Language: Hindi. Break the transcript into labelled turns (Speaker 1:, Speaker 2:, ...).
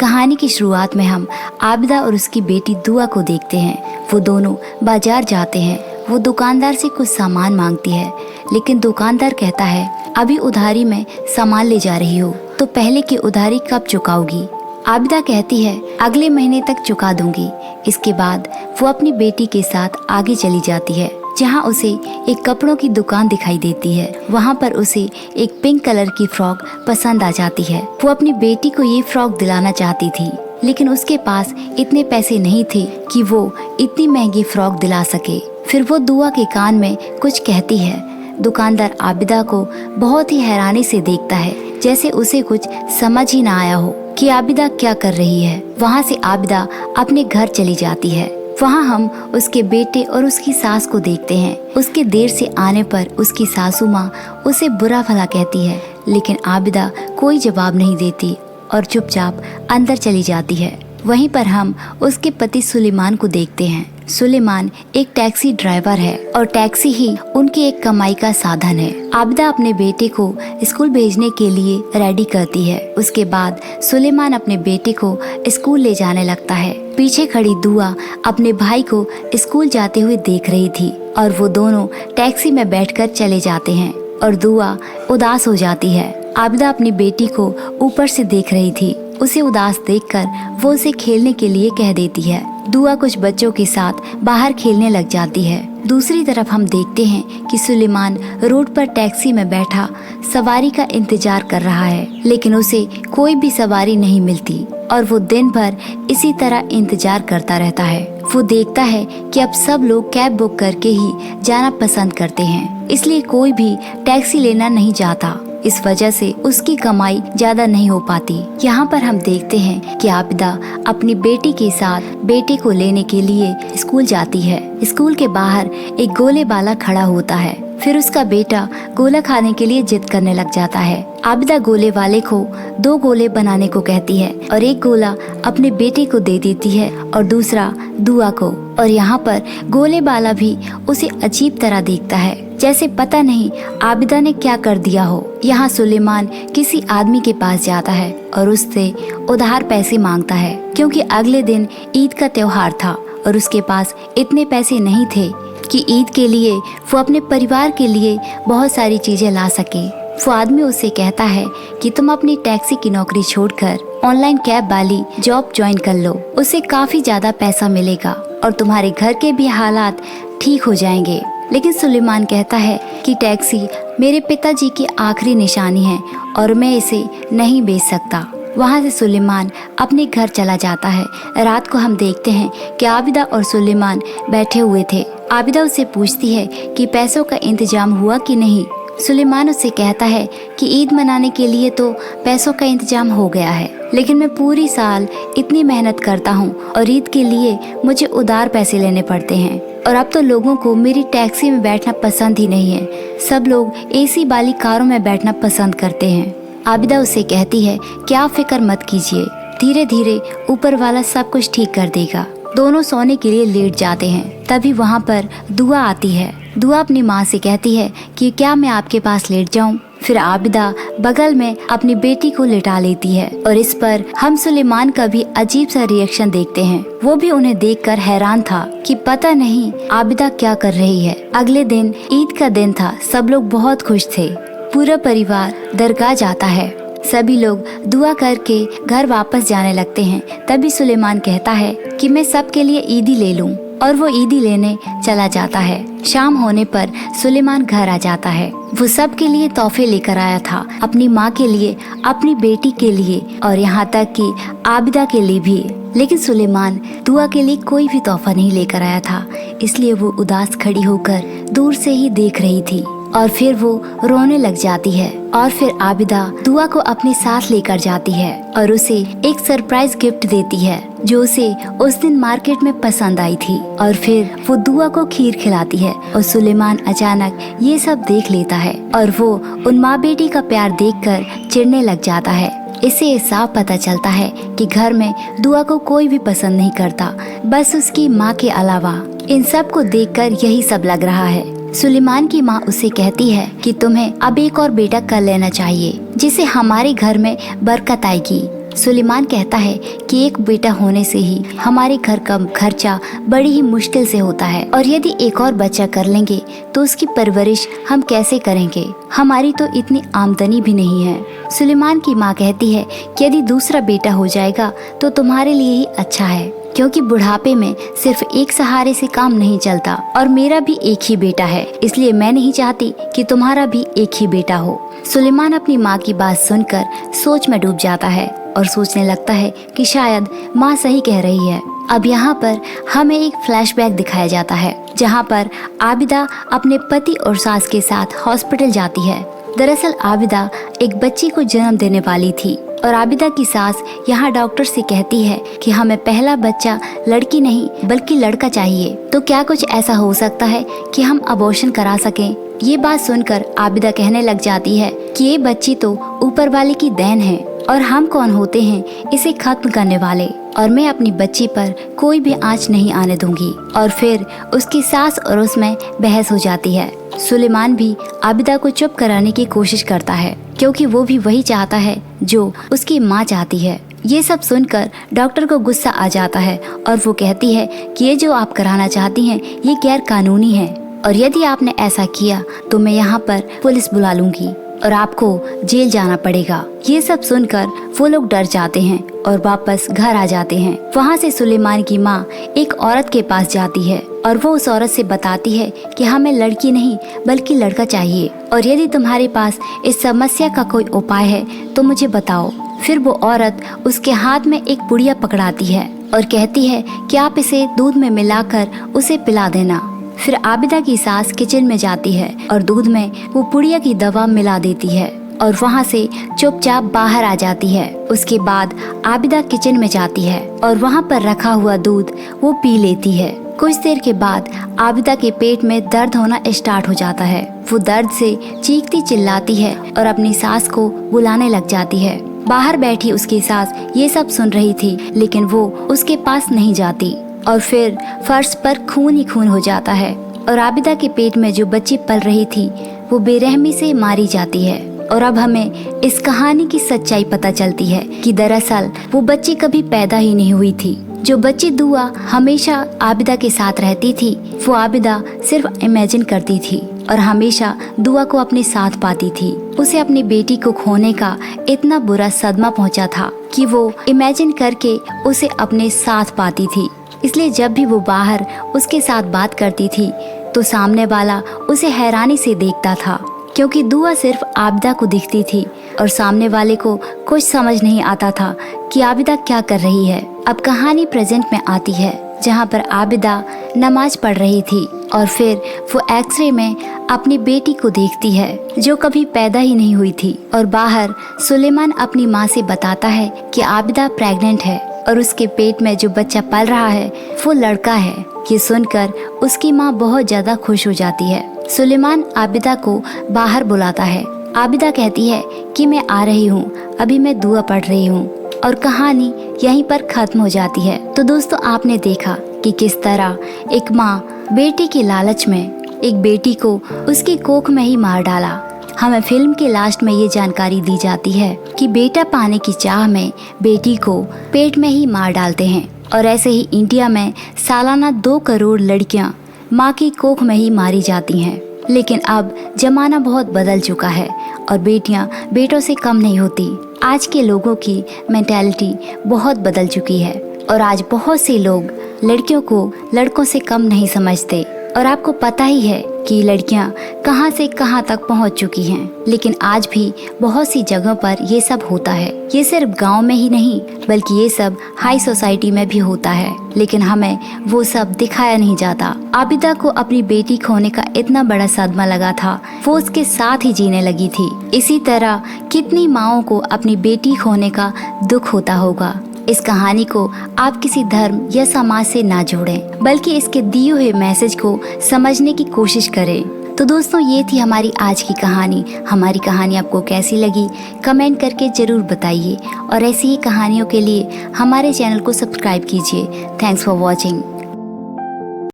Speaker 1: कहानी की शुरुआत में हम आबिदा और उसकी बेटी दुआ को देखते हैं। वो दोनों बाजार जाते हैं। वो दुकानदार से कुछ सामान मांगती है, लेकिन दुकानदार कहता है अभी उधारी में सामान ले जा रही हो, तो पहले की उधारी कब चुकाओगी? आबिदा कहती है अगले महीने तक चुका दूंगी। इसके बाद वो अपनी बेटी के साथ आगे चली जाती है, जहाँ उसे एक कपड़ों की दुकान दिखाई देती है। वहाँ पर उसे एक पिंक कलर की फ्रॉक पसंद आ जाती है। वो अपनी बेटी को ये फ्रॉक दिलाना चाहती थी, लेकिन उसके पास इतने पैसे नहीं थे कि वो इतनी महंगी फ्रॉक दिला सके। फिर वो दुआ के कान में कुछ कहती है। दुकानदार आबिदा को बहुत ही हैरानी से देखता है, जैसे उसे कुछ समझ ही ना आया हो कि आबिदा क्या कर रही है। वहाँ से आबिदा अपने घर चली जाती है। वहाँ हम उसके बेटे और उसकी सास को देखते हैं। उसके देर से आने पर उसकी सासू माँ उसे बुरा भला कहती है, लेकिन आबिदा कोई जवाब नहीं देती और चुपचाप अंदर चली जाती है। वहीं पर हम उसके पति सुलेमान को देखते हैं। सुलेमान एक टैक्सी ड्राइवर है और टैक्सी ही उनकी एक कमाई का साधन है। आबिदा अपने बेटे को स्कूल भेजने के लिए रेडी करती है। उसके बाद सुलेमान अपने बेटे को स्कूल ले जाने लगता है। पीछे खड़ी दुआ अपने भाई को स्कूल जाते हुए देख रही थी और वो दोनों टैक्सी में बैठकर चले जाते हैं और दुआ उदास हो जाती है। आबिदा अपनी बेटी को ऊपर से देख रही थी। उसे उदास देखकर वो उसे खेलने के लिए कह देती है। दुआ कुछ बच्चों के साथ बाहर खेलने लग जाती है। दूसरी तरफ हम देखते हैं कि सुलेमान रोड पर टैक्सी में बैठा सवारी का इंतजार कर रहा है, लेकिन उसे कोई भी सवारी नहीं मिलती और वो दिन भर इसी तरह इंतजार करता रहता है। वो देखता है कि अब सब लोग कैब बुक करके ही जाना पसंद करते हैं, इसलिए कोई भी टैक्सी लेना नहीं चाहता। इस वजह से उसकी कमाई ज्यादा नहीं हो पाती। यहाँ पर हम देखते हैं कि आबिदा अपनी बेटी के साथ बेटे को लेने के लिए स्कूल जाती है। स्कूल के बाहर एक गोले वाला खड़ा होता है। फिर उसका बेटा गोला खाने के लिए जिद करने लग जाता है। आबिदा गोले वाले को 2 गोले बनाने को कहती है और एक गोला अपने बेटे को दे देती है और दूसरा दुआ को। और यहाँ पर गोले वाला भी उसे अजीब तरह देखता है, जैसे पता नहीं आबिदा ने क्या कर दिया हो। यहाँ सुलेमान किसी आदमी के पास जाता है और उससे उधार पैसे मांगता है, क्योंकि अगले दिन ईद का त्योहार था और उसके पास इतने पैसे नहीं थे कि ईद के लिए वो अपने परिवार के लिए बहुत सारी चीजें ला सके। वो आदमी उसे कहता है कि तुम अपनी टैक्सी की नौकरी छोड़कर ऑनलाइन कैब वाली जॉब ज्वाइन कर लो, उससे काफी ज्यादा पैसा मिलेगा और तुम्हारे घर के भी हालात ठीक हो जाएंगे। लेकिन सुलेमान कहता है कि टैक्सी मेरे पिताजी की आखिरी निशानी है और मैं इसे नहीं बेच सकता। वहाँ से सुलेमान अपने घर चला जाता है। रात को हम देखते हैं कि आबिदा और सुलेमान बैठे हुए थे। आबिदा उससे पूछती है कि पैसों का इंतजाम हुआ कि नहीं। सुलेमान उससे कहता है कि ईद मनाने के लिए तो पैसों का इंतजाम हो गया है, लेकिन मैं पूरी साल इतनी मेहनत करता हूँ और ईद के लिए मुझे उधार पैसे लेने पड़ते हैं और अब तो लोगों को मेरी टैक्सी में बैठना पसंद ही नहीं है। सब लोग एसी वाली कारों में बैठना पसंद करते हैं। आबिदा उससे कहती है कि आप फिक्र मत कीजिए, धीरे धीरे ऊपर वाला सब कुछ ठीक कर देगा। दोनों सोने के लिए लेट जाते हैं। तभी वहाँ पर दुआ आती है। दुआ अपनी माँ से कहती है कि क्या मैं आपके पास लेट जाऊँ। फिर आबिदा बगल में अपनी बेटी को लिटा लेती है और इस पर हम सुलेमान का भी अजीब सा रिएक्शन देखते हैं। वो भी उन्हें देखकर हैरान था कि पता नहीं आबिदा क्या कर रही है। अगले दिन ईद का दिन था। सब लोग बहुत खुश थे। पूरा परिवार दरगाह जाता है। सभी लोग दुआ करके घर वापस जाने लगते हैं। तभी सुलेमान कहता है कि मैं सबके लिए ईदी ले लूं और वो ईदी लेने चला जाता है। शाम होने पर सुलेमान घर आ जाता है। वो सबके लिए तोहफे लेकर आया था, अपनी माँ के लिए, अपनी बेटी के लिए और यहाँ तक कि आबिदा के लिए भी। लेकिन सुलेमान दुआ के लिए कोई भी तोहफा नहीं लेकर आया था, इसलिए वो उदास खड़ी होकर दूर से ही देख रही थी और फिर वो रोने लग जाती है। और फिर आबिदा दुआ को अपने साथ लेकर जाती है और उसे एक सरप्राइज गिफ्ट देती है जो उसे उस दिन मार्केट में पसंद आई थी। और फिर वो दुआ को खीर खिलाती है और सुलेमान अचानक ये सब देख लेता है और वो उन माँ बेटी का प्यार देखकर चिढ़ने लग जाता है। इससे साफ पता चलता है कि घर में दुआ को कोई भी पसंद नहीं करता, बस उसकी माँ के अलावा। इन सब को देखकर यही सब लग रहा है। सुलेमान की माँ उसे कहती है कि तुम्हें अब एक और बेटा कर लेना चाहिए, जिससे हमारे घर में बरकत आएगी। सुलेमान कहता है कि एक बेटा होने से ही हमारे घर का खर्चा बड़ी ही मुश्किल से होता है, और यदि एक और बच्चा कर लेंगे तो उसकी परवरिश हम कैसे करेंगे, हमारी तो इतनी आमदनी भी नहीं है। सुलेमान की माँ कहती है कि यदि दूसरा बेटा हो जाएगा तो तुम्हारे लिए ही अच्छा है, क्योंकि बुढ़ापे में सिर्फ एक सहारे से काम नहीं चलता, और मेरा भी एक ही बेटा है, इसलिए मैं नहीं चाहती कि तुम्हारा भी एक ही बेटा हो। सुलेमान अपनी माँ की बात सुनकर सोच में डूब जाता है और सोचने लगता है कि शायद माँ सही कह रही है। अब यहाँ पर हमें एक फ्लैशबैक दिखाया जाता है, जहाँ पर आबिदा अपने पति और सास के साथ हॉस्पिटल जाती है। दरअसल आबिदा एक बच्ची को जन्म देने वाली थी, और आबिदा की सास यहाँ डॉक्टर से कहती है कि हमें पहला बच्चा लड़की नहीं बल्कि लड़का चाहिए। तो क्या कुछ ऐसा हो सकता है कि हम अबॉर्शन करा सकें? ये बात सुनकर आबिदा कहने लग जाती है कि ये बच्ची तो ऊपर वाले की देन है, और हम कौन होते हैं इसे खत्म करने वाले, और मैं अपनी बच्ची पर कोई भी आंच नहीं आने दूंगी। और फिर उसकी सास और उसमें बहस हो जाती है। सुलेमान भी आबिदा को चुप कराने की कोशिश करता है, क्योंकि वो भी वही चाहता है जो उसकी माँ चाहती है। ये सब सुनकर डॉक्टर को गुस्सा आ जाता है, और वो कहती है कि ये जो आप कराना चाहती हैं ये गैर कानूनी है, और यदि आपने ऐसा किया तो मैं यहाँ पर पुलिस बुला लूंगी और आपको जेल जाना पड़ेगा। ये सब सुनकर वो लोग डर जाते हैं और वापस घर आ जाते हैं। वहाँ से सुलेमान की माँ एक औरत के पास जाती है, और वो उस औरत से बताती है कि हमें लड़की नहीं बल्कि लड़का चाहिए, और यदि तुम्हारे पास इस समस्या का कोई उपाय है तो मुझे बताओ। फिर वो औरत उसके हाथ में एक पुड़िया पकड़ाती है और कहती है कि आप इसे दूध में मिलाकर उसे पिला देना। फिर आबिदा की सास किचन में जाती है और दूध में वो पुड़िया की दवा मिला देती है, और वहाँ से चुपचाप बाहर आ जाती है। उसके बाद आबिदा किचन में जाती है और वहाँ पर रखा हुआ दूध वो पी लेती है। कुछ देर के बाद आबिदा के पेट में दर्द होना स्टार्ट हो जाता है। वो दर्द से चीखती चिल्लाती है और अपनी सास को बुलाने लग जाती है। बाहर बैठी उसकी सास ये सब सुन रही थी, लेकिन वो उसके पास नहीं जाती, और फिर फर्श पर खून ही खून हो जाता है, और आबिदा के पेट में जो बच्ची पल रही थी वो बेरहमी से मारी जाती है। और अब हमें इस कहानी की सच्चाई पता चलती है कि दरअसल वो बच्ची कभी पैदा ही नहीं हुई थी। जो बच्ची दुआ हमेशा आबिदा के साथ रहती थी, वो आबिदा सिर्फ इमेजिन करती थी और हमेशा दुआ को अपने साथ पाती थी। उसे अपनी बेटी को खोने का इतना बुरा सदमा पहुंचा था कि वो इमेजिन करके उसे अपने साथ पाती थी। इसलिए जब भी वो बाहर उसके साथ बात करती थी तो सामने वाला उसे हैरानी से देखता था, क्योंकि दुआ सिर्फ आबिदा को दिखती थी और सामने वाले को कुछ समझ नहीं आता था कि आबिदा क्या कर रही है। अब कहानी प्रेजेंट में आती है, जहाँ पर आबिदा नमाज पढ़ रही थी और फिर वो एक्सरे में अपनी बेटी को देखती है जो कभी पैदा ही नहीं हुई थी। और बाहर सुलेमान अपनी माँ से बताता है कि आबिदा प्रेग्नेंट है और उसके पेट में जो बच्चा पल रहा है वो लड़का है। ये सुनकर उसकी माँ बहुत ज्यादा खुश हो जाती है। सुलेमान आबिदा को बाहर बुलाता है। आबिदा कहती है कि मैं आ रही हूँ, अभी मैं दुआ पढ़ रही हूँ, और कहानी यहीं पर खत्म हो जाती है। तो दोस्तों, आपने देखा कि किस तरह एक माँ बेटी के लालच में एक बेटी को उसकी कोख में ही मार डाला। हमें फिल्म के लास्ट में ये जानकारी दी जाती है कि बेटा पाने की चाह में बेटी को पेट में ही मार डालते हैं, और ऐसे ही इंडिया में सालाना 2 करोड़ लड़कियां माँ की कोख में ही मारी जाती हैं। लेकिन अब जमाना बहुत बदल चुका है और बेटियां बेटों से कम नहीं होती। आज के लोगों की मेंटालिटी बहुत बदल चुकी है और आज बहुत से लोग लड़कियों को लड़कों से कम नहीं समझते। और आपको पता ही है कि लड़कियां कहां से कहां तक पहुंच चुकी हैं, लेकिन आज भी बहुत सी जगहों पर ये सब होता है। ये सिर्फ गांव में ही नहीं बल्कि ये सब हाई सोसाइटी में भी होता है, लेकिन हमें वो सब दिखाया नहीं जाता। आबिदा को अपनी बेटी खोने का इतना बड़ा सदमा लगा था, वो उसके साथ ही जीने लगी थी। इसी तरह कितनी माँओं को अपनी बेटी खोने का दुख होता होगा। इस कहानी को आप किसी धर्म या समाज से ना जोड़ें, बल्कि इसके दिए हुए मैसेज को समझने की कोशिश करें। तो दोस्तों, ये थी हमारी आज की कहानी। हमारी कहानी आपको कैसी लगी कमेंट करके जरूर बताइए, और ऐसी ही कहानियों के लिए हमारे चैनल को सब्सक्राइब कीजिए। Thanks for watching.